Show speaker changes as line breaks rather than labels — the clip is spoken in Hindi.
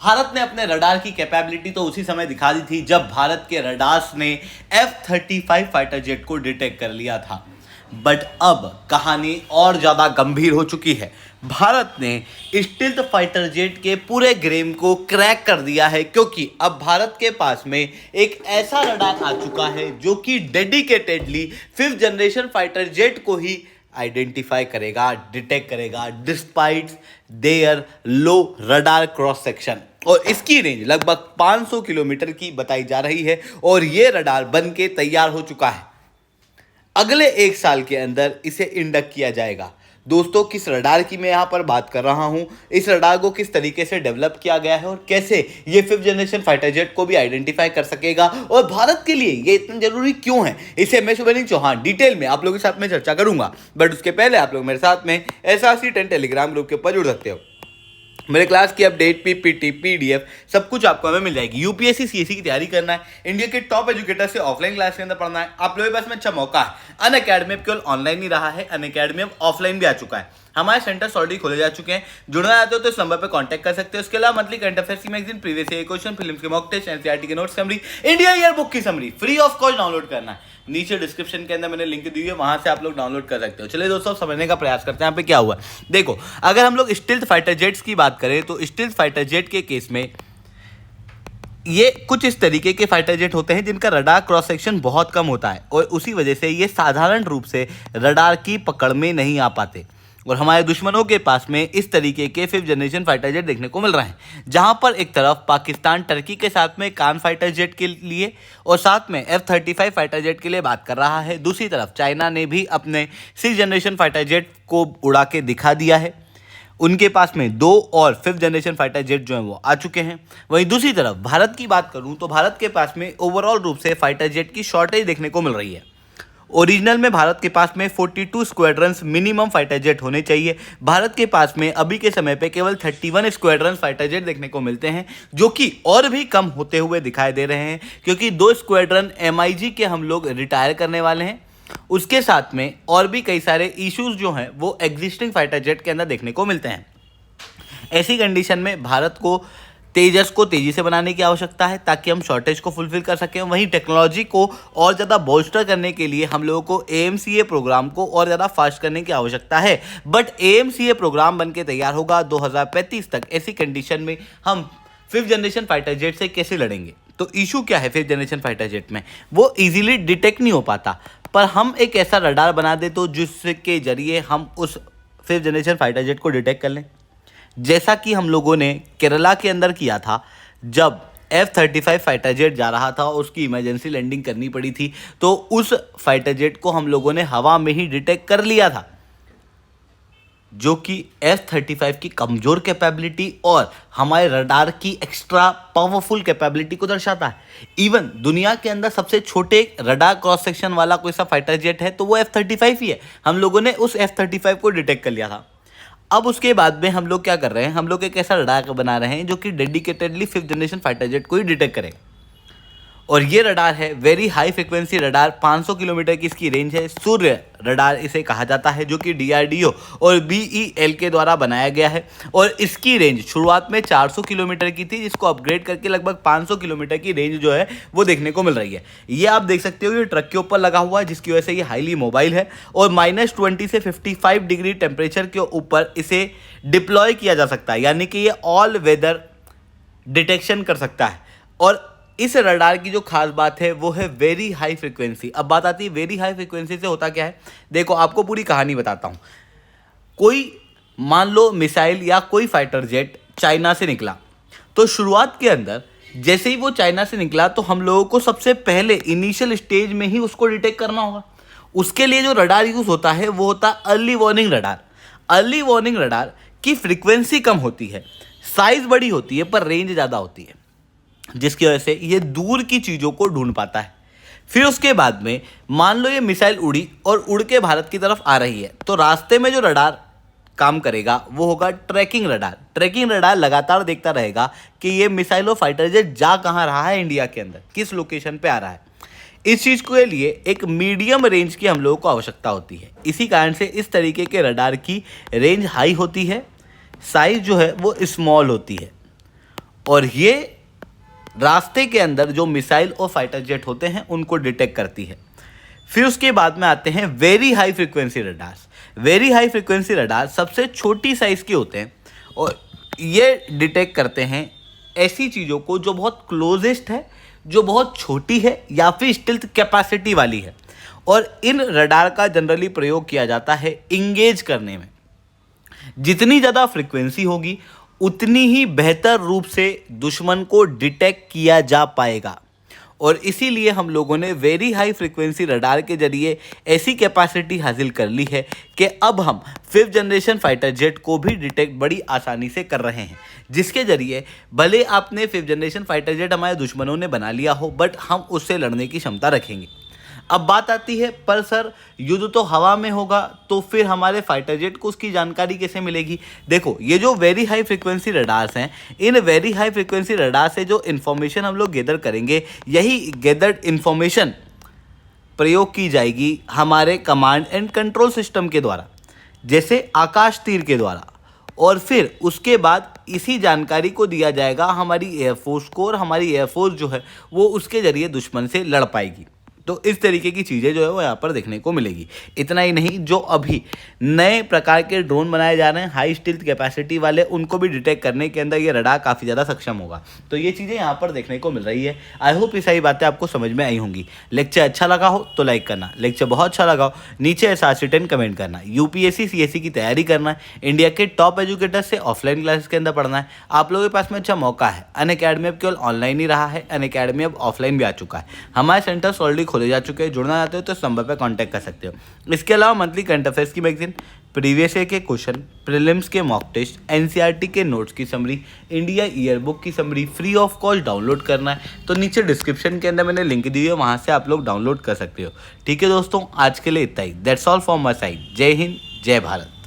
भारत ने अपने रडार की कैपेबिलिटी तो उसी समय दिखा दी थी जब भारत के रडार्स ने F-35 फाइटर जेट को डिटेक्ट कर लिया था। बट अब कहानी और ज्यादा गंभीर हो चुकी है। भारत ने स्टील्थ फाइटर जेट के पूरे गेम को क्रैक कर दिया है, क्योंकि अब भारत के पास में एक ऐसा रडार आ चुका है जो कि dedicatedly 5th generation fighter jet को ही आइडेंटिफाई करेगा, डिटेक्ट करेगा despite there low radar cross section. और इसकी रेंज लगभग 500 किलोमीटर की बताई जा रही है और ये रडार बन के तैयार हो चुका है। अगले 1 साल के अंदर इसे इंडक्ट किया जाएगा। दोस्तों, किस रडार की मैं यहाँ पर बात कर रहा हूँ, इस रडार को किस तरीके से डेवलप किया गया है और कैसे ये 5th जनरेशन फाइटर जेट को भी आइडेंटिफाई कर सकेगा और भारत के लिए ये इतना जरूरी क्यों है, इसे मैं शुभेंदु चौहान डिटेल में आप लोगों के साथ में चर्चा करूंगा। बट उसके पहले आप लोग मेरे साथ में SRC10 टेलीग्राम ग्रुप के ऊपर जुड़ सकते हो। मेरे क्लास की अपडेट, PPT, PDF सब कुछ आपको हमें मिल जाएगी। UPSC CSE की तैयारी करना है, इंडिया के टॉप एजुकेटर से ऑफलाइन क्लास के अंदर पढ़ना है, आप लोगों के पास में अच्छा मौका है। अनअकैडमी अब केवल ऑनलाइन ही रहा है, अनअकैडमी अब ऑफलाइन भी आ चुका है। हमारे सेंटर्स ऑलरेडी खोले जा चुके हैं। जुड़ना चाहते हो तो इस नंबर पर कांटेक्ट कर सकते हो। उसके अलावा मंथली करंट अफेयर्स की magazine, previous year question, films के मॉक टेस्ट, NCERT के note summary, India year book की summary free of cost download करना है। नीचे डिस्क्रिप्शन के अंदर मैंने लिंक दी है, वहां से आप लोग डाउनलोड कर सकते हो। चलिए दोस्तों, समझने का प्रयास करते हैं यहाँ पे क्या हुआ। देखो, अगर हम लोग स्टील्थ फाइटर जेट्स की बात करें तो स्टील्थ फाइटर जेट के केस में ये कुछ इस तरीके के फाइटर जेट होते हैं जिनका रडार क्रॉस सेक्शन बहुत कम होता है और उसी वजह से ये साधारण रूप से रडार की पकड़ में नहीं आ पाते। और हमारे दुश्मनों के पास में इस तरीके के 5th जनरेशन फाइटर जेट देखने को मिल रहे हैं, जहां पर एक तरफ पाकिस्तान टर्की के साथ में कान फाइटर जेट के लिए और साथ में F-35 फाइटर जेट के लिए बात कर रहा है। दूसरी तरफ चाइना ने भी अपने 6th जनरेशन फाइटर जेट को उड़ा के दिखा दिया है। उनके पास में 2 और 5th जनरेशन फाइटर जेट जो हैं वो आ चुके हैं। वहीं दूसरी तरफ भारत की बात करूं तो भारत के पास में ओवरऑल रूप से फाइटर जेट की शॉर्टेज देखने को मिल रही है। ओरिजिनल में भारत के पास में 42 स्क्वाड्रंस मिनिमम फाइटर जेट होने चाहिए। भारत के पास में अभी के समय पे केवल 31 स्क्वाड्रंस फाइटर जेट देखने को मिलते हैं, जो कि और भी कम होते हुए दिखाई दे रहे हैं, क्योंकि 2 स्क्वाड्रन MIG के हम लोग रिटायर करने वाले हैं। उसके साथ में और भी कई सारे इश्यूज जो हैं वो एग्जिस्टिंग फाइटर जेट के अंदर देखने को मिलते हैं। ऐसी कंडीशन में भारत को तेजस को तेजी से बनाने की आवश्यकता है ताकि हम शॉर्टेज को फुलफिल कर सकें। वहीं टेक्नोलॉजी को और ज़्यादा बोल्स्टर करने के लिए हम लोगों को AMCA प्रोग्राम को और ज़्यादा फास्ट करने की आवश्यकता है। बट AMCA प्रोग्राम बन के तैयार होगा 2035 तक। ऐसी कंडीशन में हम 5th जनरेशन फाइटर जेट से कैसे लड़ेंगे? तो इशू क्या है 5th जनरेशन फाइटर जेट में, वो ईजिली डिटेक्ट नहीं हो पाता। पर हम एक ऐसा रडार बना दे तो जिसके जरिए हम उस 5th जनरेशन फाइटर जेट को डिटेक्ट कर लें, जैसा कि हम लोगों ने केरला के अंदर किया था। जब F-35 फाइटर जेट जा रहा था, उसकी इमरजेंसी लैंडिंग करनी पड़ी थी, तो उस फाइटर जेट को हम लोगों ने हवा में ही डिटेक्ट कर लिया था, जो कि F-35 की कमज़ोर कैपेबिलिटी और हमारे रडार की एक्स्ट्रा पावरफुल कैपेबिलिटी को दर्शाता है। इवन दुनिया के अंदर सबसे छोटे रडार क्रॉस सेक्शन वाला कोई सा फाइटर जेट है तो वो F-35 ही है। हम लोगों ने उस F-35 को डिटेक्ट कर लिया था। अब उसके बाद में हम लोग क्या कर रहे हैं, हम लोग एक ऐसा रडार बना रहे हैं जो कि dedicatedly 5th generation fighter jet को ही डिटेक्ट करेगा। और ये रडार है very high frequency radar, 500 kilometre की इसकी रेंज है। सूर्य रडार इसे कहा जाता है, जो कि DRDO और BEL के द्वारा बनाया गया है। और इसकी रेंज शुरुआत में 400 किलोमीटर की थी, जिसको अपग्रेड करके लगभग 500 किलोमीटर की रेंज जो है वो देखने को मिल रही है। ये आप देख सकते हो, ये ट्रक के ऊपर लगा हुआ है, जिसकी वजह से ये हाईली मोबाइल है और -20 से 55 डिग्री टेम्परेचर के ऊपर इसे डिप्लॉय किया जा सकता है, यानी कि ये ऑल वेदर डिटेक्शन कर सकता है। और इस रडार की जो खास बात है वो है वेरी हाई फ्रीक्वेंसी। अब बात आती है वेरी हाई फ्रीक्वेंसी से होता क्या है। देखो, आपको पूरी कहानी बताता हूँ। कोई मान लो मिसाइल या कोई फाइटर जेट चाइना से निकला, तो शुरुआत के अंदर जैसे ही वो चाइना से निकला तो हम लोगों को सबसे पहले इनिशियल स्टेज में ही उसको डिटेक्ट करना होगा। उसके लिए जो रडार यूज होता है वो होता है early warning radar. Early warning radar की फ्रीक्वेंसी कम होती है, साइज बड़ी होती है, पर रेंज ज़्यादा होती है, जिसकी वजह से ये दूर की चीज़ों को ढूंढ पाता है। फिर उसके बाद में मान लो ये मिसाइल उड़ी और उड़ के भारत की तरफ आ रही है, तो रास्ते में जो रडार काम करेगा वो होगा ट्रैकिंग रडार। ट्रैकिंग रडार लगातार देखता रहेगा कि ये मिसाइल और फाइटर जेट जा कहाँ रहा है, इंडिया के अंदर किस लोकेशन पे आ रहा है। इस चीज़ के लिए एक मीडियम रेंज की हम लोगों को आवश्यकता होती है। इसी कारण से इस तरीके के रडार की रेंज हाई होती है, साइज जो है वो स्मॉल होती है। और ये रास्ते के अंदर जो मिसाइल और फाइटर जेट होते हैं उनको डिटेक्ट करती है। फिर उसके बाद में आते हैं very high frequency radars. Very high frequency radar सबसे छोटी साइज़ के होते हैं और ये डिटेक्ट करते हैं ऐसी चीज़ों को जो बहुत क्लोजेस्ट है, जो बहुत छोटी है या फिर स्टिल्थ कैपेसिटी वाली है। और इन रडार का जनरली प्रयोग किया जाता है इंगेज करने में। जितनी ज़्यादा फ्रीक्वेंसी होगी उतनी ही बेहतर रूप से दुश्मन को डिटेक्ट किया जा पाएगा। और इसीलिए हम लोगों ने वेरी हाई फ्रीक्वेंसी रडार के जरिए ऐसी कैपेसिटी हासिल कर ली है कि अब हम 5th जनरेशन फाइटर जेट को भी डिटेक्ट बड़ी आसानी से कर रहे हैं, जिसके जरिए भले आपने 5th जनरेशन फाइटर जेट हमारे दुश्मनों ने बना लिया हो, बट हम उससे लड़ने की क्षमता रखेंगे। अब बात आती है, पर सर युद्ध तो हवा में होगा, तो फिर हमारे फाइटर जेट को उसकी जानकारी कैसे मिलेगी? देखो, ये जो वेरी हाई फ्रीक्वेंसी रडार्स हैं, in very high frequency radar से जो इन्फॉर्मेशन हम लोग गैदर करेंगे, यही गैदर्ड इन्फॉर्मेशन प्रयोग की जाएगी हमारे कमांड एंड कंट्रोल सिस्टम के द्वारा, जैसे आकाश तीर के द्वारा। और फिर उसके बाद इसी जानकारी को दिया जाएगा हमारी एयरफोर्स को, और हमारी एयरफोर्स जो है वो उसके जरिए दुश्मन से लड़ पाएगी। तो इस तरीके की चीज़ें जो है वो यहाँ पर देखने को मिलेगी। इतना ही नहीं, जो अभी नए प्रकार के ड्रोन बनाए जा रहे हैं हाई स्टिल्थ कैपेसिटी वाले, उनको भी डिटेक्ट करने के अंदर ये रडार काफ़ी ज़्यादा सक्षम होगा। तो ये चीज़ें यहाँ पर देखने को मिल रही है। आई होप ये सारी बातें आपको समझ में आई होंगी। लेक्चर अच्छा लगा हो तो लाइक करना, लेक्चर बहुत अच्छा लगा हो नीचे SRC10 कमेंट करना। UPSC CSE की तैयारी करना है, इंडिया के टॉप एजुकेटर से ऑफलाइन क्लासेस के अंदर पढ़ना है, आप लोगों के पास में अच्छा मौका है। अनअकैडमी अब केवल ऑनलाइन ही रहा है, अनअकैडमी अब ऑफलाइन भी आ चुका है। हमारे सेंटर्स ऑलरेडी खोले जा चुके हैं। जुड़ना चाहते हो तो इस नंबर पर कांटेक्ट कर सकते हो। इसके अलावा मंथली करंट अफेयर्स की मैगजीन, प्रीवियस ईयर के क्वेश्चन, प्रीलिम्स के मॉक टेस्ट, NCERT के नोट्स की समरी, इंडिया ईयर बुक की summary free of cost download करना है तो नीचे डिस्क्रिप्शन के अंदर मैंने लिंक दी है, वहाँ से आप लोग डाउनलोड कर सकते हो। ठीक है दोस्तों, आज के लिए इतना ही। That's all from my side. जय हिंद, जय भारत।